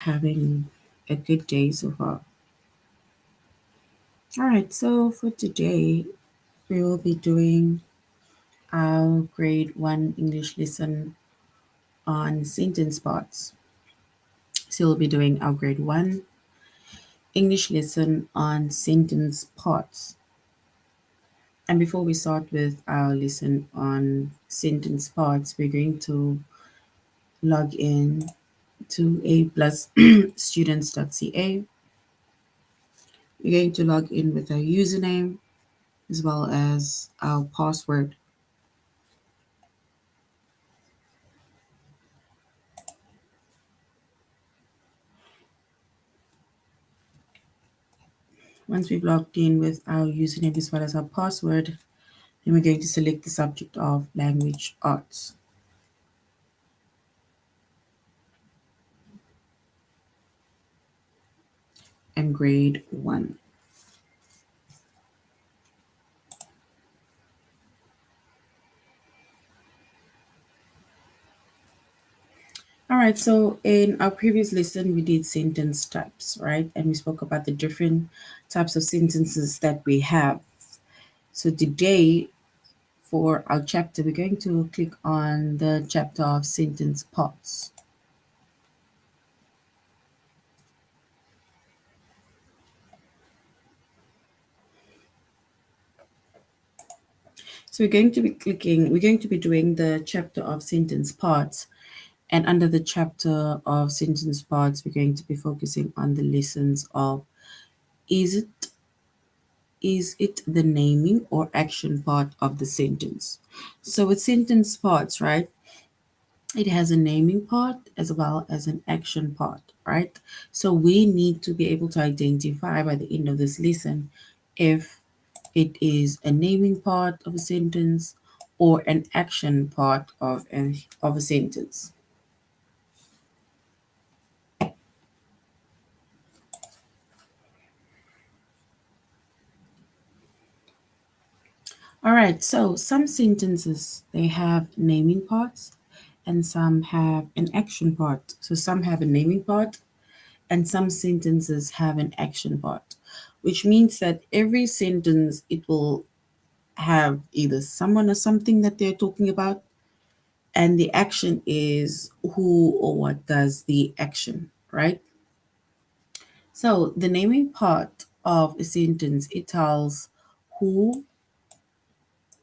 Having a good day so far. All right, so for today, we will be doing our grade 1 English lesson on sentence parts. So we'll be doing our grade 1 English lesson on sentence parts. And before we start with our lesson on sentence parts, we're going to log in to a plus students.ca. We're going to log in with our username as well as our password. Once we've logged in with our username as well as our password, then we're going to select the subject of language arts. And grade 1. All right, so in our previous lesson, we did sentence types, right? And we spoke about the different types of sentences that we have. So today, for our chapter, we're going to click on the chapter of sentence parts. So we're going to be doing the chapter of sentence parts. And under the chapter of sentence parts, we're going to be focusing on the lessons of is it the naming or action part of the sentence? So with sentence parts, right, it has a naming part as well as an action part, right? So we need to be able to identify by the end of this lesson if it is a naming part of a sentence or an action part of a sentence. All right, so some sentences they have naming parts and some have an action part. So some have a naming part and some sentences have an action part, which means that every sentence it will have either someone or something that they're talking about and the action is who or what does the action, right? So the naming part of a sentence it tells who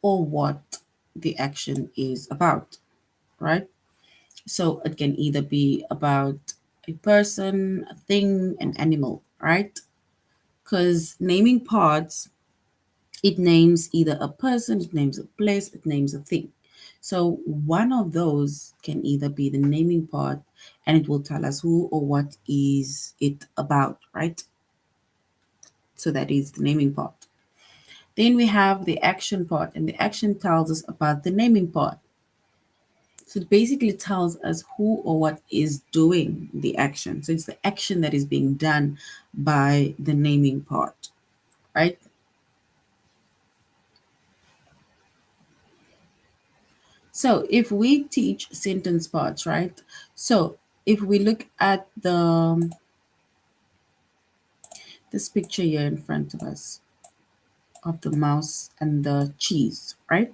or what the action is about, right? So it can either be about a person, a thing, an animal, right? Because naming parts, it names either a person, it names a place, it names a thing. So one of those can either be the naming part and it will tell us who or what is it about, right? So that is the naming part. Then we have the action part, and the action tells us about the naming part. So it basically tells us who or what is doing the action. So it's the action that is being done by the naming part, right? So if we teach sentence parts, right? So if we look at this picture here in front of us of the mouse and the cheese, right?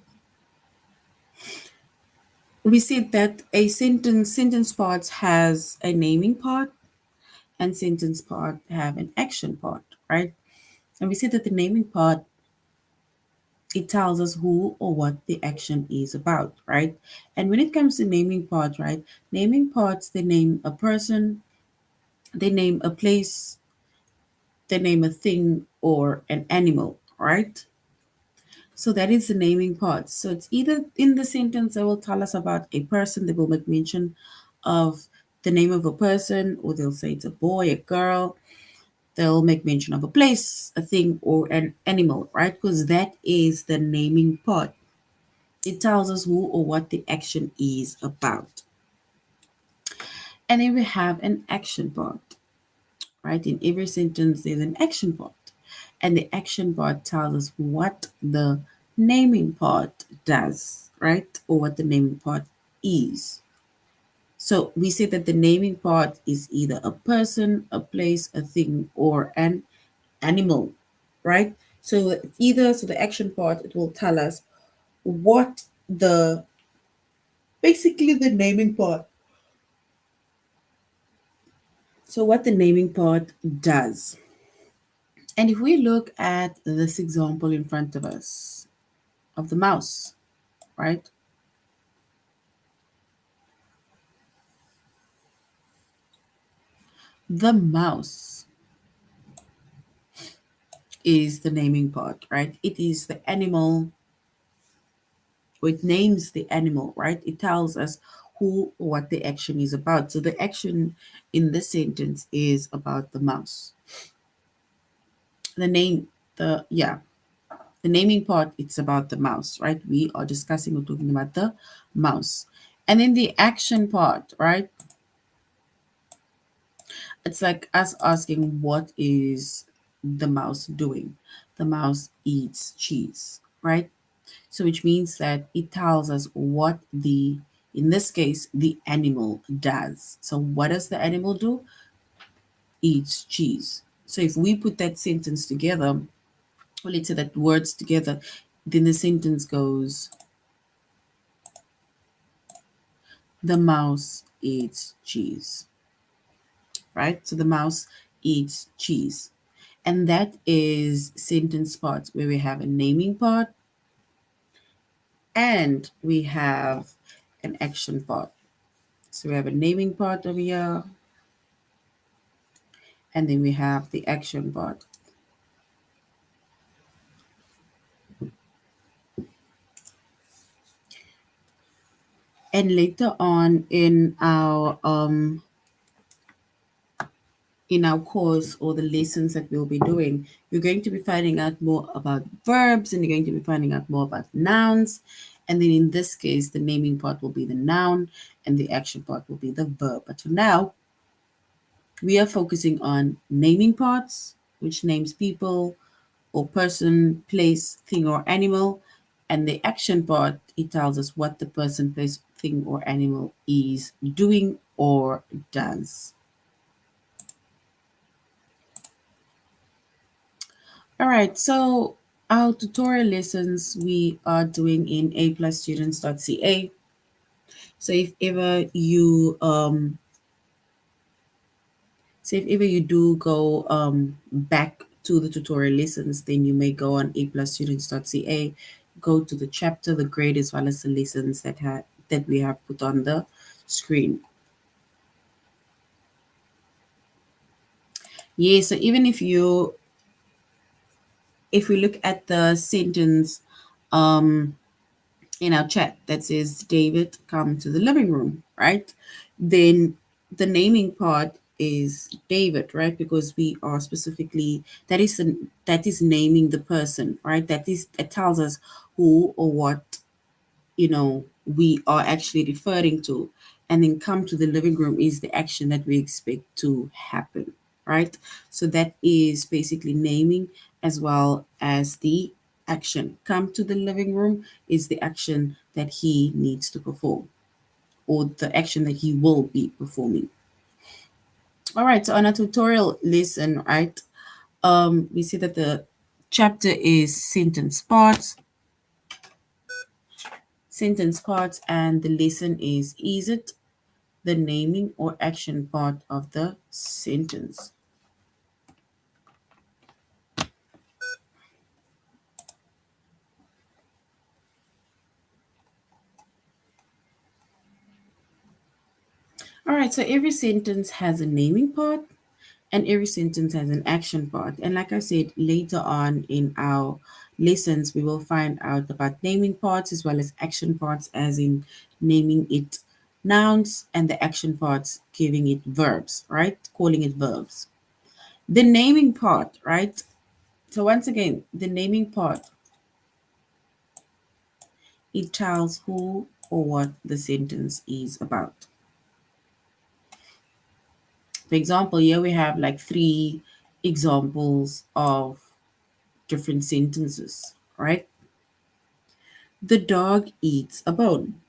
We see that a sentence part has a naming part and sentence part have an action part, right? And we see that the naming part it tells us who or what the action is about, right? And when it comes to naming part, right? Naming parts they name a person, they name a place, they name a thing or an animal, right? So that is the naming part. So it's either in the sentence they will tell us about a person, they will make mention of the name of a person, or they'll say it's a boy, a girl, they'll make mention of a place, a thing, or an animal, right? Because that is the naming part. It tells us who or what the action is about. And then we have an action part, right? In every sentence, there's an action part. And the action part tells us what the naming part does, right? Or what the naming part is. So we say that the naming part is either a person, a place, a thing, or an animal, right? So either, so the action part, it will tell us what the, basically the naming part. So what the naming part does. And if we look at this example in front of us of the mouse, right? The mouse is the naming part, right? It is the animal, or it names the animal, right? It tells us who or what the action is about. So the action in this sentence is about the mouse. The name, the naming part, it's about the mouse, right? We are discussing or talking about the mouse. And then the action part, right? It's like us asking, what is the mouse doing? The mouse eats cheese, right? So which means that it tells us what the, in this case, the animal does. So what does the animal do? Eats cheese. So if we put that sentence together, or let's say that words together, then the sentence goes, the mouse eats cheese, right? So the mouse eats cheese. And that is sentence part where we have a naming part and we have an action part. So we have a naming part over here, and then we have the action part. And later on in our course or the lessons that we'll be doing, you're going to be finding out more about verbs and you're going to be finding out more about nouns. And then in this case, the naming part will be the noun and the action part will be the verb. But for now, we are focusing on naming parts, which names people or person, place, thing, or animal. And the action part, it tells us what the person, place, thing, or animal is doing or does. All right, so our tutorial lessons we are doing in aplusstudents.ca. So if ever you do go back to the tutorial lessons, then you may go on aplusstudents.ca, go to the chapter, the grade, as well as the lessons that we have put on the screen. Yeah, so even if we look at the sentence in our chat that says David come to the living room, right? Then the naming part is David, right? Because we are specifically that is naming the person, right? That tells us who or what we are actually referring to. And then come to the living room is the action that we expect to happen, right? So that is basically naming as well as the action. Come to the living room is the action that he needs to perform or the action that he will be performing. All right, so on a tutorial lesson, right, we see that the chapter is sentence parts, and the lesson is it the naming or action part of the sentence. All right, so every sentence has a naming part and every sentence has an action part. And like I said, later on in our lessons, we will find out about naming parts as well as action parts, as in naming it nouns and the action parts giving it verbs, right? Calling it verbs. The naming part, right? So once again, the naming part, it tells who or what the sentence is about. For example, here we have like 3 examples of different sentences, right? The dog eats a bone.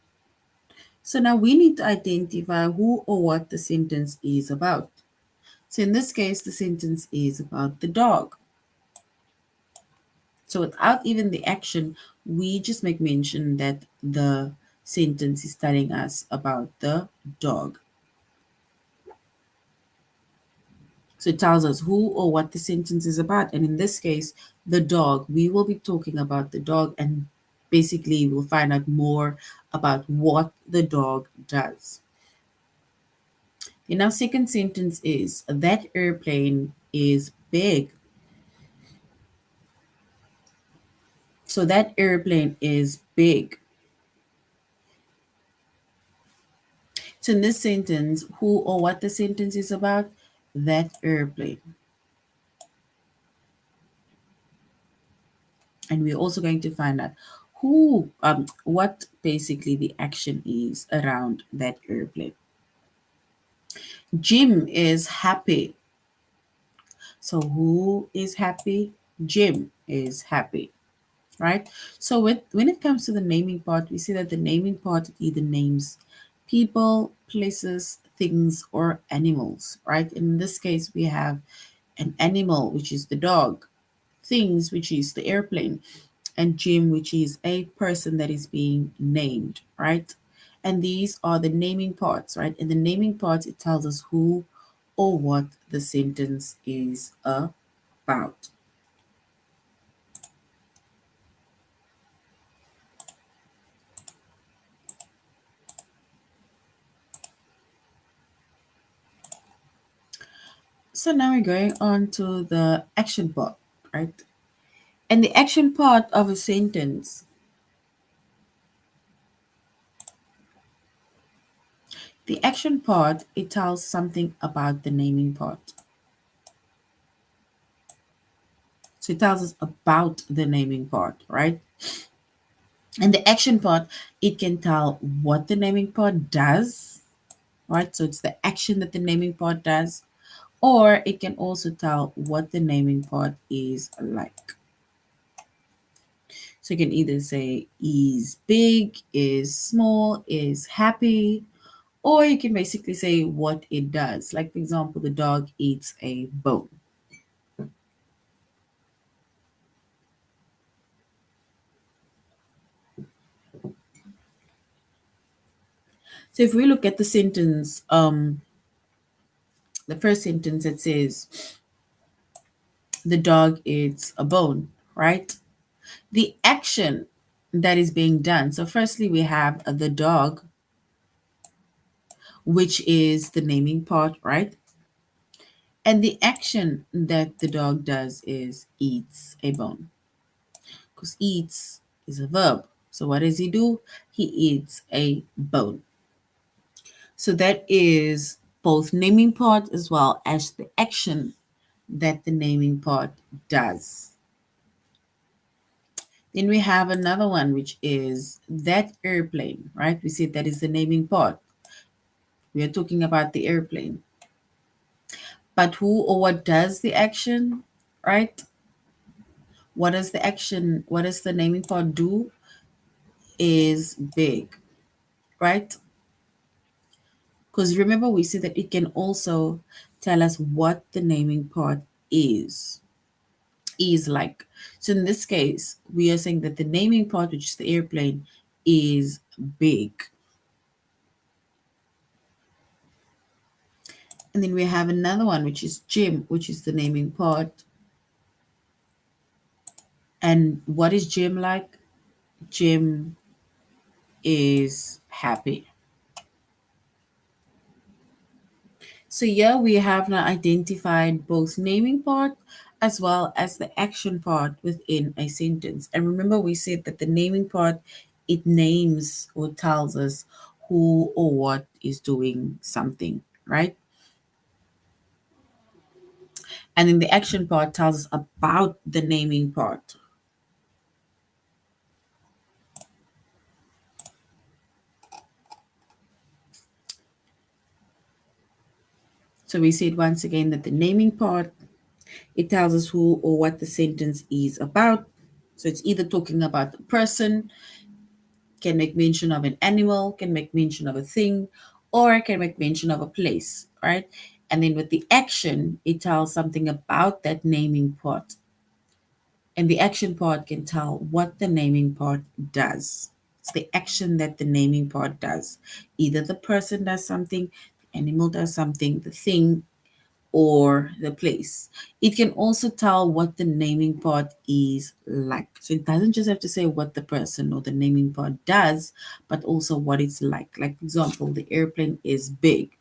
So now we need to identify who or what the sentence is about. So in this case, the sentence is about the dog. So without even the action, we just make mention that the sentence is telling us about the dog. So it tells us who or what the sentence is about. And in this case, the dog, we will be talking about the dog, and basically we'll find out more about what the dog does. And our second sentence is that airplane is big. So that airplane is big. So in this sentence, who or what the sentence is about, that airplane. And we're also going to find out what basically the action is around that airplane. Jim is happy. So who is happy? Jim is happy, right? So when it comes to the naming part, we see that the naming part either names people, places, things, or animals, right? In this case, we have an animal, which is the dog, things, which is the airplane, and Jim, which is a person that is being named, right? And these are the naming parts, right? In the naming parts, it tells us who or what the sentence is about. So now we're going on to the action part, right? And the action part of a sentence, the action part, it tells something about the naming part. So it tells us about the naming part, right? And the action part, it can tell what the naming part does, right? So it's the action that the naming part does, or it can also tell what the naming part is like. So you can either say is big, is small, is happy, or you can basically say what it does. Like, for example, the dog eats a bone. So if we look at the sentence, the first sentence, it says the dog eats a bone, right? The action that is being done. So firstly, we have the dog, which is the naming part, right? And the action that the dog does is eats a bone. Because eats is a verb. So what does he do? He eats a bone. So that is both naming part as well as the action that the naming part does. Then we have another one, which is that airplane, right? We said that is the naming part. We are talking about the airplane. But who or what does the action, right? What does the action, what does the naming part do? Is big, right? Because remember, we said that it can also tell us what the naming part is. Is like. So in this case, we are saying that the naming part, which is the airplane, is big. And then we have another one, which is Jim, which is the naming part. And what is Jim like? Jim is happy. So here we have now identified both naming part as well as the action part within a sentence. And remember, we said that the naming part, it names or tells us who or what is doing something, right? And then the action part tells us about the naming part. So we said once again that the naming part, it tells us who or what the sentence is about. So it's either talking about the person, can make mention of an animal, can make mention of a thing, or can make mention of a place, right? And then with the action, it tells something about that naming part. And the action part can tell what the naming part does. It's the action that the naming part does. Either the person does something, the animal does something, the thing, or the place. It can also tell what the naming part is like. So it doesn't just have to say what the person or the naming part does, but also what it's like. Like, for example, the airplane is big,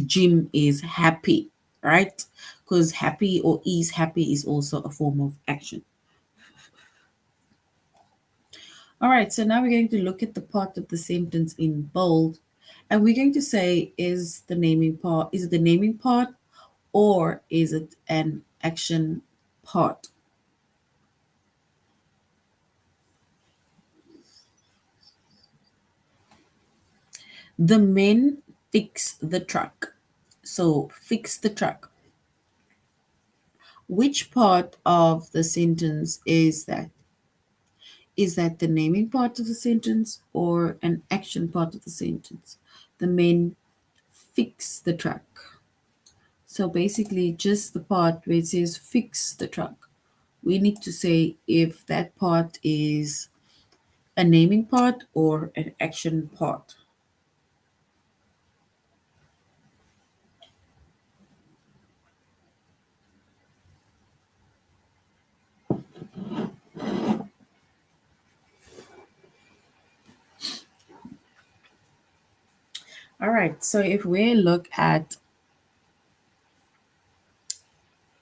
Jim is happy, right? Because happy or is happy is also a form of action. All right, so now we're going to look at the part of the sentence in bold, and we're going to say, is it the naming part or is it an action part? The men fix the truck. So fix the truck. Which part of the sentence is that? Is that the naming part of the sentence or an action part of the sentence? The men fix the truck. So basically, just the part where it says fix the truck. We need to say if that part is a naming part or an action part. All right, so if we look at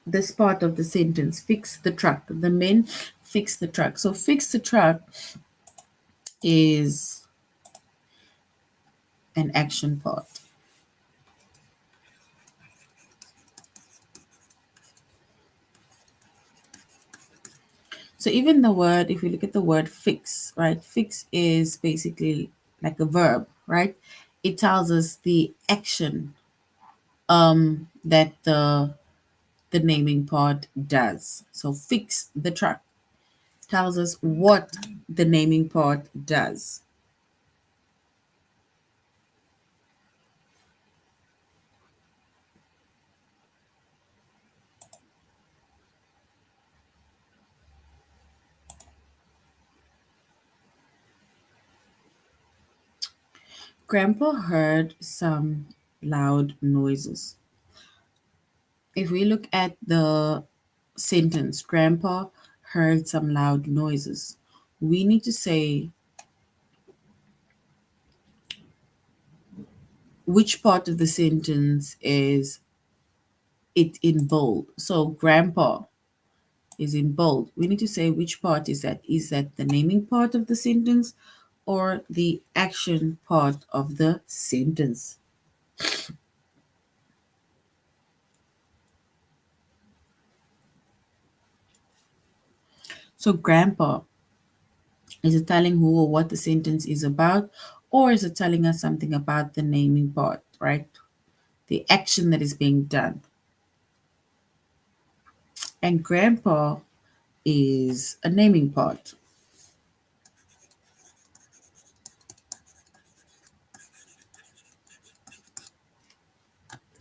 this part of the sentence, fix the truck, the men fix the truck. So fix the truck is an action part. So even the word, if you look at the word fix, right? Fix is basically like a verb, right? It tells us the action that the naming part does. So fix the truck tells us what the naming part does. Grandpa heard some loud noises. If we look at the sentence, Grandpa heard some loud noises, we need to say which part of the sentence is it in bold. So Grandpa is in bold. We need to say which part is that. Is that the naming part of the sentence or the action part of the sentence? So Grandpa, is it telling who or what the sentence is about, or is it telling us something about the naming part, right? The action that is being done. And Grandpa is a naming part.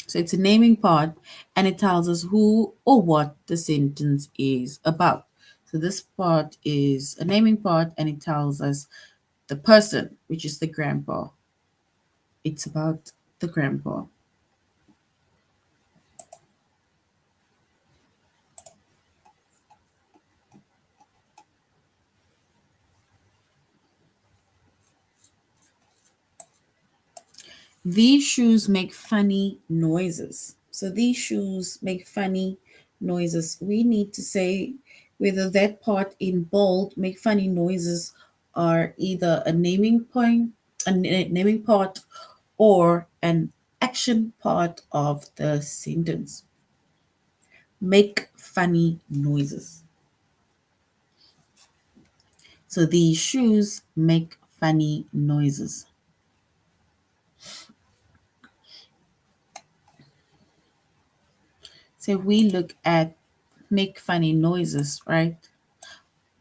So it's a naming part and it tells us who or what the sentence is about. So this part is a naming part and it tells us the person, which is the grandpa. It's about the grandpa. These shoes make funny noises. So these shoes make funny noises. We need to say whether that part in bold, make funny noises, are either a naming point, naming part, or an action part of the sentence. Make funny noises. So these shoes make funny noises. So we look at make funny noises, right?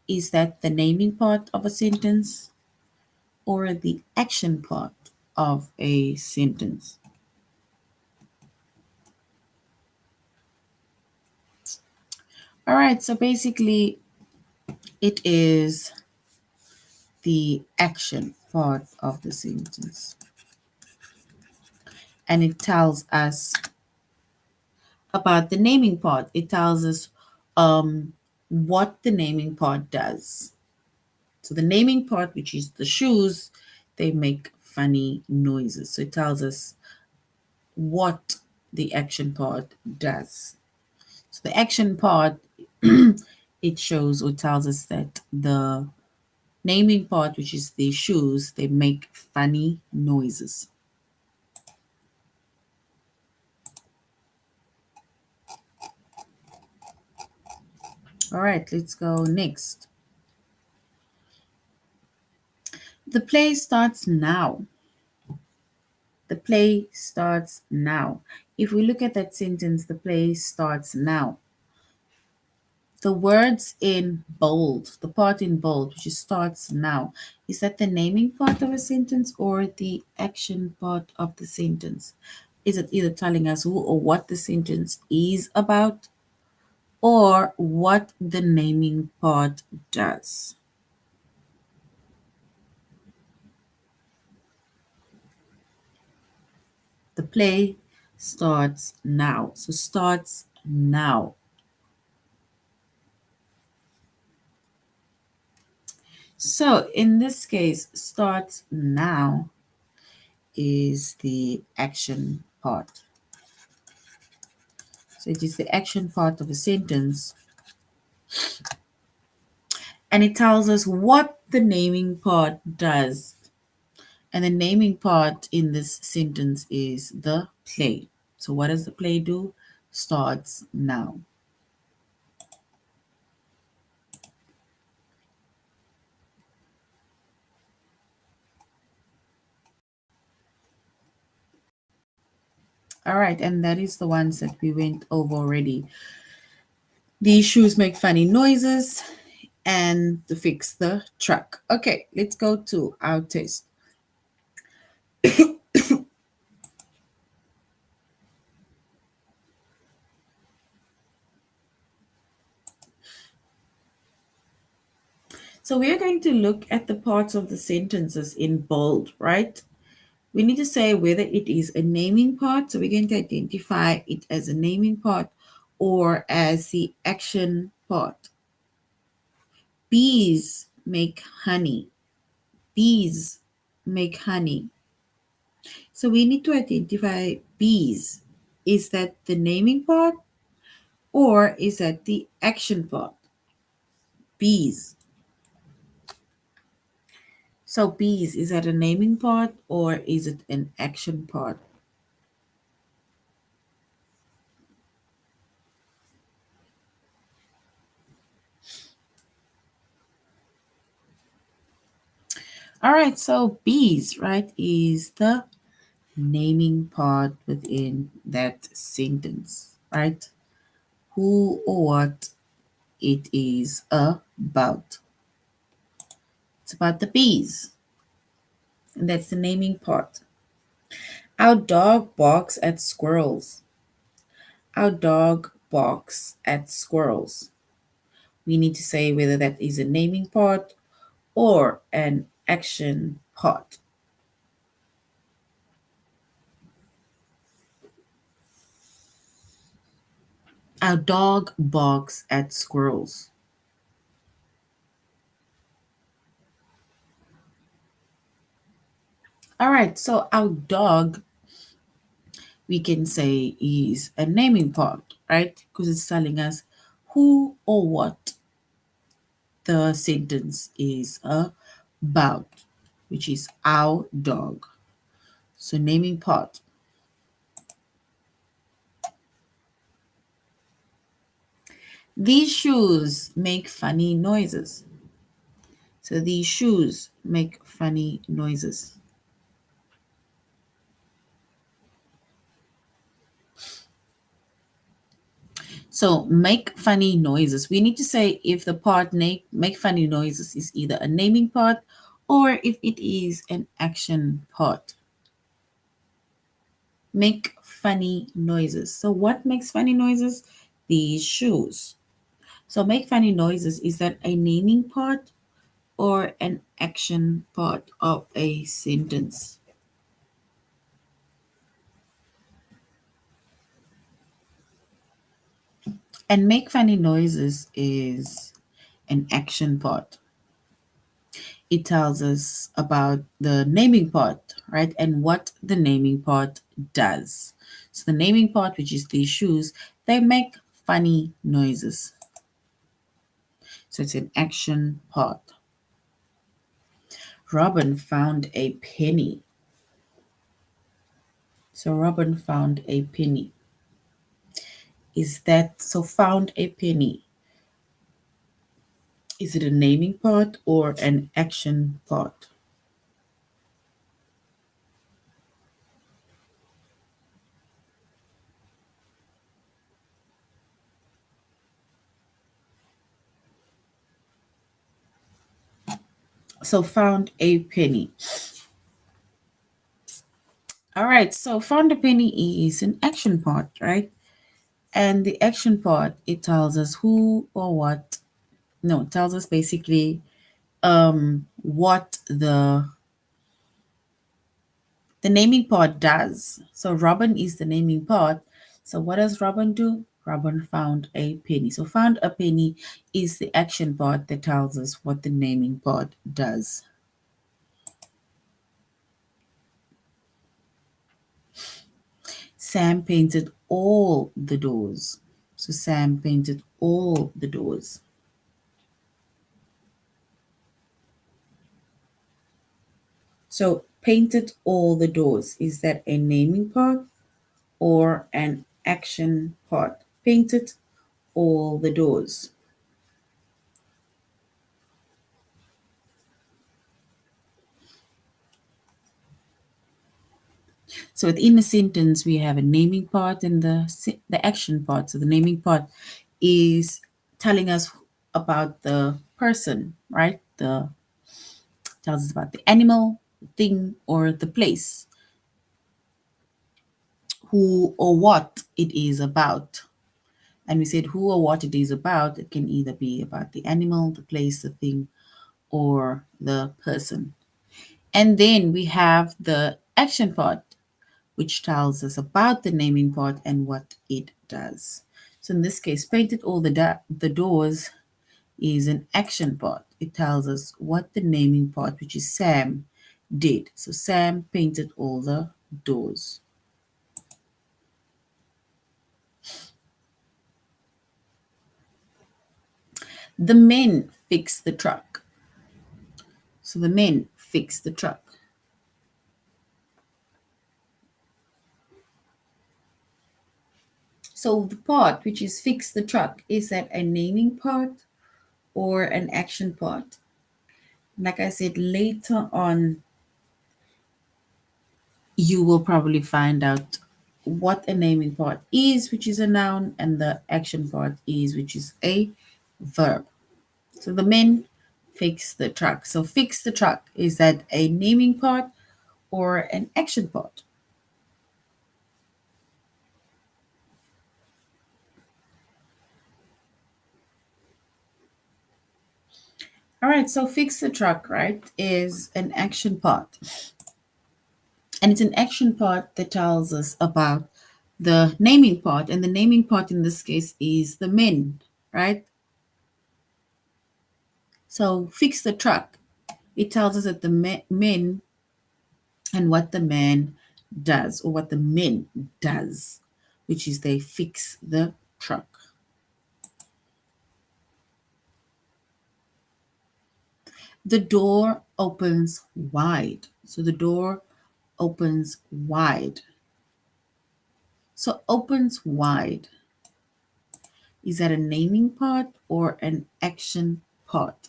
Is that the naming part of a sentence or the action part of a sentence? All right, so basically it is the action part of the sentence. And it tells us about the naming part. It tells us what the naming part does. So the naming part, which is the shoes, they make funny noises. So it tells us what the action part does. So the action part, it shows or tells us that the naming part, which is the shoes, they make funny noises. All right, let's go next. The play starts now. The play starts now. If we look at that sentence, the play starts now. The words in bold, the part in bold, which starts now, is that the naming part of a sentence or the action part of the sentence? Is it either telling us who or what the sentence is about or what the naming part does? The play starts now. So starts now. So in this case, starts now is the action part. So it is the action part of a sentence. And it tells us what the naming part does. And the naming part in this sentence is the play. So what does the play do? Starts now. All right, and that is the ones that we went over already. These shoes make funny noises and to fix the truck. Okay, let's go to our test. So we are going to look at the parts of the sentences in bold, right? We need to say whether it is a naming part. So we're going to identify it as a naming part or as the action part. Bees make honey. Bees make honey. So we need to identify bees. Is that the naming part or is that the action part? Bees. So bees, is that a naming part or is it an action part? All right, so bees, right, is the naming part within that sentence, right? Who or what it is about. It's about the bees, and that's the naming part. Our dog barks at squirrels. Our dog barks at squirrels. We need to say whether that is a naming part or an action part. Our dog barks at squirrels. All right, so our dog, we can say, is a naming part, right? Because it's telling us who or what the sentence is about, which is our dog. So, naming part. These shoes make funny noises. So, these shoes make funny noises. So make funny noises. We need to say if the part make funny noises is either a naming part or if it is an action part. Make funny noises. So what makes funny noises? These shoes. So make funny noises, is that a naming part or an action part of a sentence? And make funny noises is an action part. It tells us about the naming part, right? And what the naming part does. So the naming part, which is these shoes, they make funny noises. So it's an action part. Robin found a penny. So Robin found a penny. Is that so? Found a penny. Is it a naming part or an action part? So found a penny. All right, so found a penny is an action part, right? And the action part, it tells us who or what. No, it tells us basically what the naming part does. So Robin is the naming part. So what does Robin do? Robin found a penny. So found a penny is the action part that tells us what the naming part does. Sam painted all the doors. So Sam painted all the doors. So painted all the doors. Is that a naming part or an action part? Painted all the doors. So within a sentence, we have a naming part and the action part. So the naming part is telling us about the person, right? The tells us about the animal, the thing, or the place, who or what it is about. And we said who or what it is about. It can either be about the animal, the place, the thing, or the person. And then we have the action part, which tells us about the naming part and what it does. So in this case, painted all the doors is an action part. It tells us what the naming part, which is Sam, did. So Sam painted all the doors. The men fixed the truck. So the men fixed the truck. So the part which is fix the truck, is that a naming part or an action part? Like I said, later on, you will probably find out what a naming part is, which is a noun, and the action part is, which is a verb. So the men fix the truck. So fix the truck, is that a naming part or an action part? All right, so fix the truck, right, is an action part. And it's an action part that tells us about the naming part. And the naming part in this case is the men, right? So fix the truck. It tells us that the men and what the man does, or what the men does, which is they fix the truck. The door opens wide. So the door opens wide. So opens wide. Is that a naming part or an action part?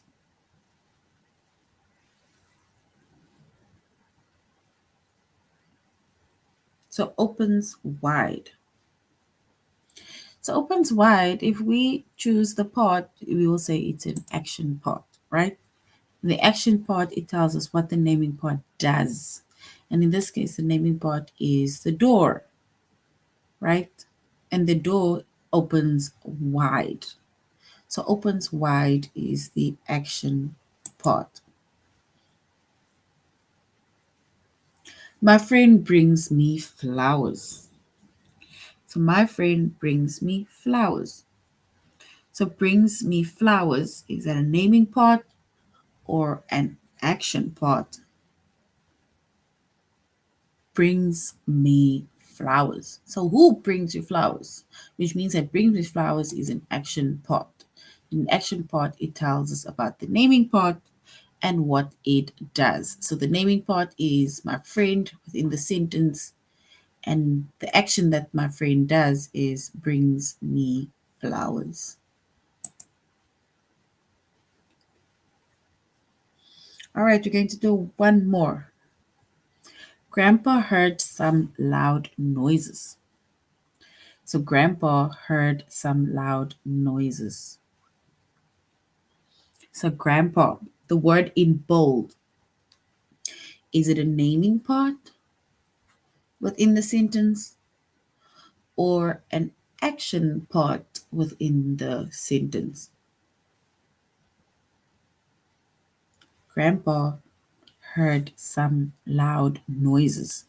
So opens wide. So opens wide, if we choose the part, we will say it's an action part, right? The action part, it tells us what the naming part does. And in this case, the naming part is the door, right? And the door opens wide. So opens wide is the action part. My friend brings me flowers. So my friend brings me flowers. So brings me flowers, is that a naming part or an action part? Brings me flowers. So who brings you flowers? Which means that brings me flowers is an action part. In action part, it tells us about the naming part and what it does. So the naming part is my friend within the sentence, and the action that my friend does is brings me flowers. All right, we're going to do one more. Grandpa heard some loud noises. So Grandpa heard some loud noises. So Grandpa, the word in bold, is it a naming part within the sentence or an action part within the sentence? Grandpa heard some loud noises.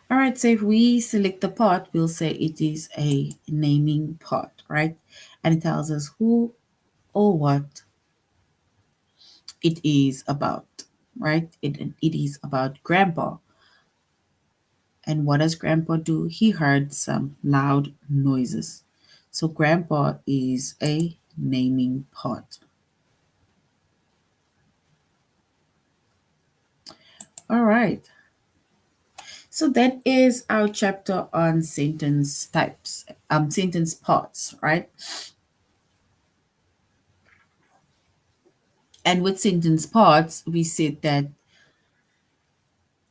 All right, so if we select the part, we'll say it is a naming part, right? And it tells us who or what it is about, right? It is about Grandpa. And what does Grandpa do? He heard some loud noises. So Grandpa is a naming part. All right. So that is our chapter on sentence types, sentence parts, right? And with sentence parts, we said that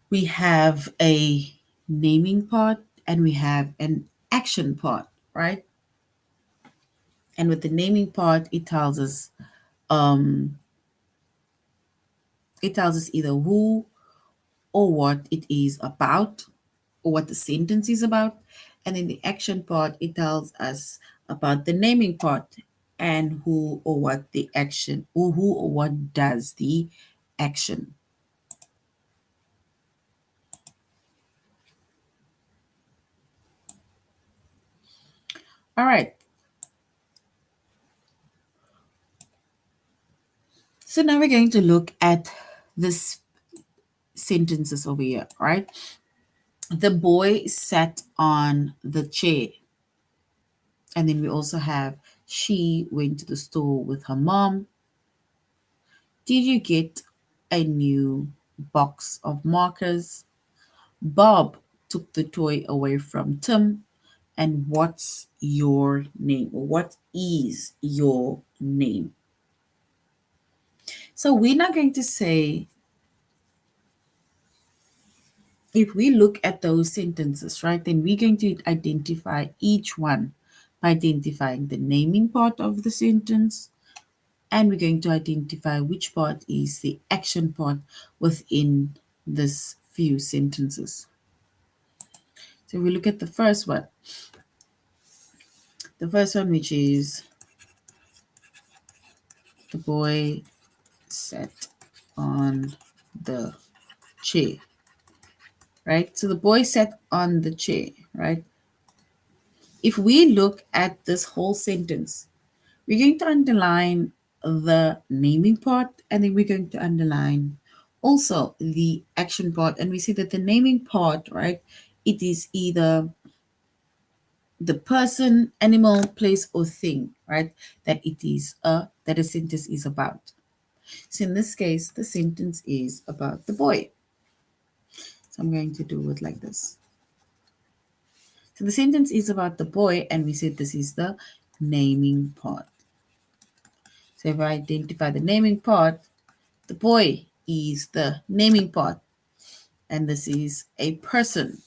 we have a naming part and we have an action part, right? And with the naming part, um, it tells us either who or what it is about, or what the sentence is about. And in the action part, it tells us about the naming part and who or what the action, or who or what does the action. All right. So now we're going to look at this sentences over here, right? The boy sat on the chair. And then we also have she went to the store with her mom. Did you get a new box of markers? Bob took the toy away from Tim. And what's your name? Or what is your name? So we're not going to say, if we look at those sentences, right, then we're going to identify each one by identifying the naming part of the sentence, and we're going to identify which part is the action part within this few sentences. So we look at the first one. The first one, which is the boy sat on the chair, right? So the boy sat on the chair, right? If we look at this whole sentence, we're going to underline the naming part, and then we're going to underline also the action part. And we see that the naming part, right, it is either the person, animal, place, or thing, right, that a sentence is about. So in this case, the sentence is about the boy. So I'm going to do it like this. So the sentence is about the boy, and we said this is the naming part. So if I identify the naming part, the boy is the naming part, and this is a person.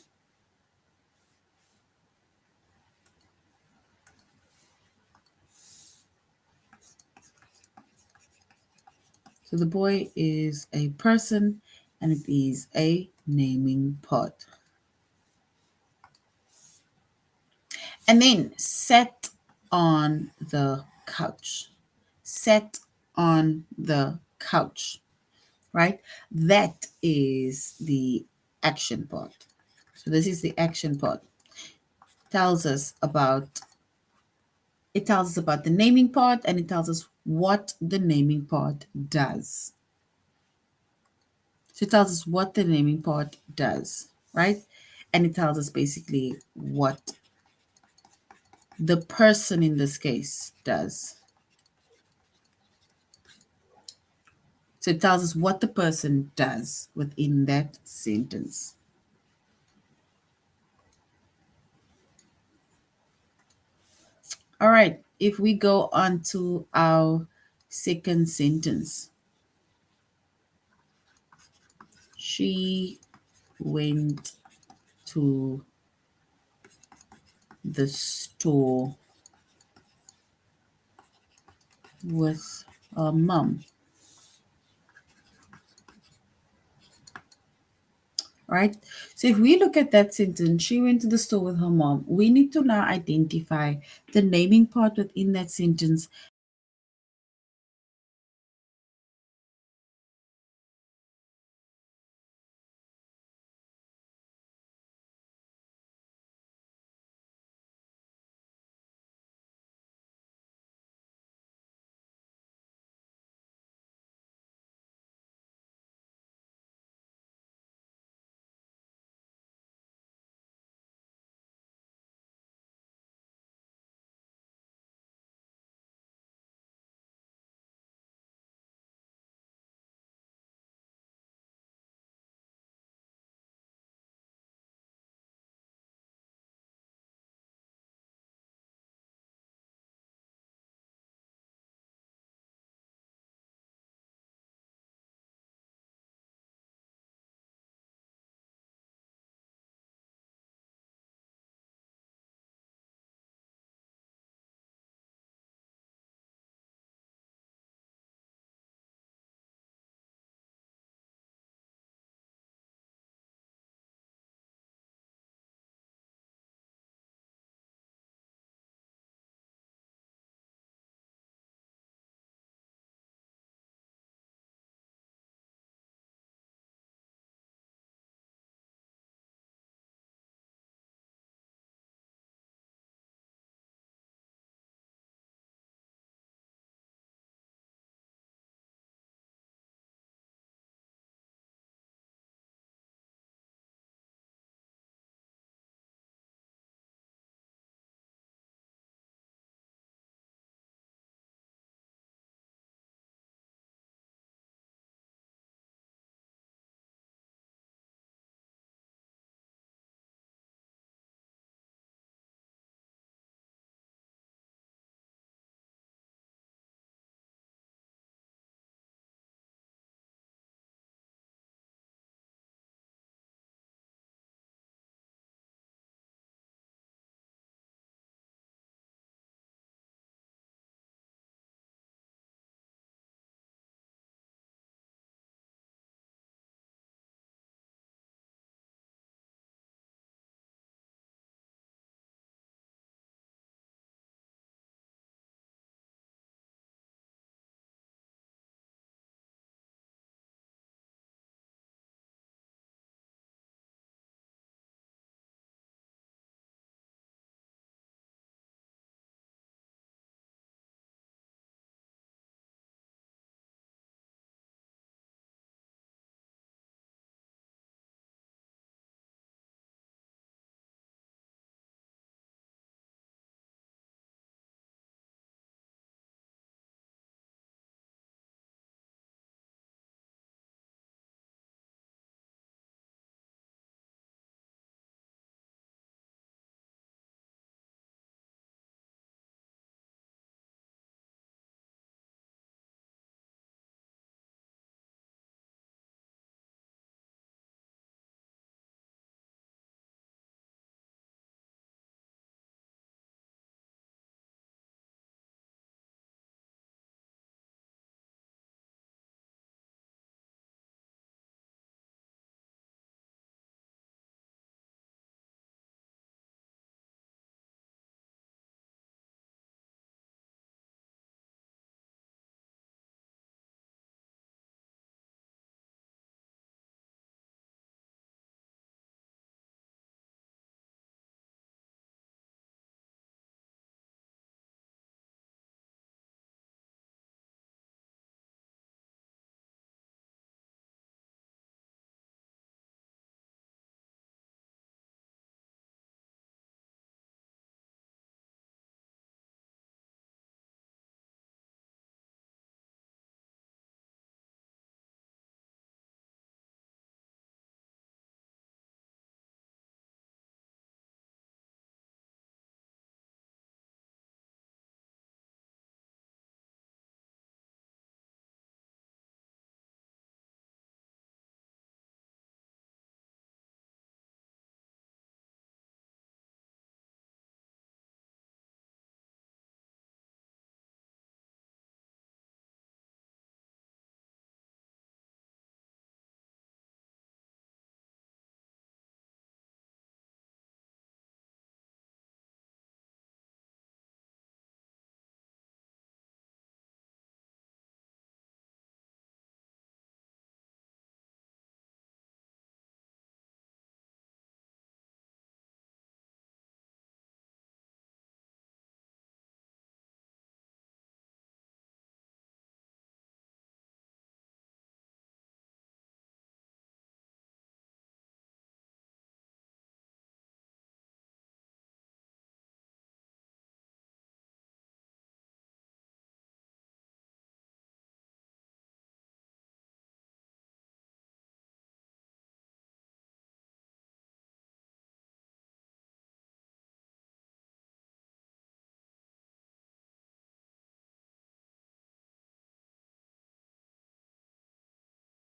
So the boy is a person and it is a naming part. And then sat on the couch. Sat on the couch, right? That is the action part. So this is the action part. It tells us about the naming part, and it tells us what the naming part does. So it tells us what the naming part does, right? And it tells us basically what the person in this case does. So it tells us what the person does within that sentence. All right, if we go on to our second sentence. She went to the store with her mom. Right? So if we look at that sentence, she went to the store with her mom, we need to now identify the naming part within that sentence